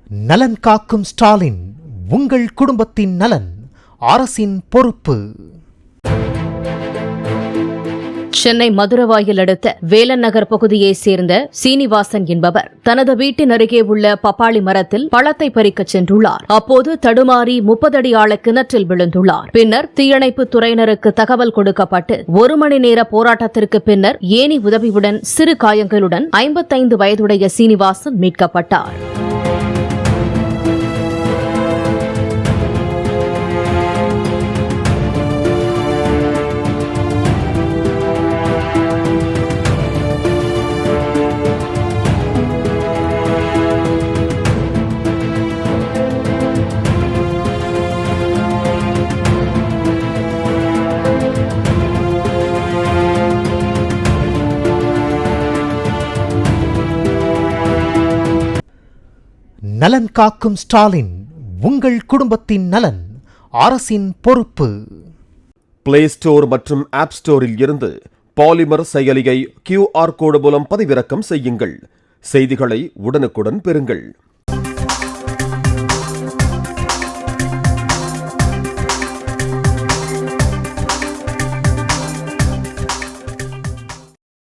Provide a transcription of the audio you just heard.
நலன் காக்கும் ஸ்டாலின், உங்கள் குடும்பத்தின் நலன் அரசின் பொறுப்பு. சென்னை மதுரவாயல் அடுத்த வேலன் நகர் பகுதியைச் சேர்ந்த சீனிவாசன் என்பவர் தனது வீட்டின் அருகே உள்ள பப்பாளி மரத்தில் பழத்தை பறிக்கச் சென்றுள்ளார். அப்போது தடுமாறி 30 அடி ஆழ கிணற்றில் விழுந்துள்ளார். பின்னர் தீயணைப்புத் துறையினருக்கு தகவல் கொடுக்கப்பட்டு 1 மணி நேர போராட்டத்திற்கு பின்னர் ஏணி உதவியுடன் சிறு காயங்களுடன் 55 வயதுடைய சீனிவாசன் மீட்கப்பட்டார். நலன் காக்கும் ஸ்டாலின், உங்கள் குடும்பத்தின் நலன் அரசின் பொறுப்பு. பிளே ஸ்டோர் மற்றும் ஆப் ஸ்டோரில் இருந்து பாலிமர் செயலியை QR கோடு மூலம் பதிவிறக்கம் செய்யுங்கள். செய்திகளை உடனுக்குடன் பெறுங்கள்.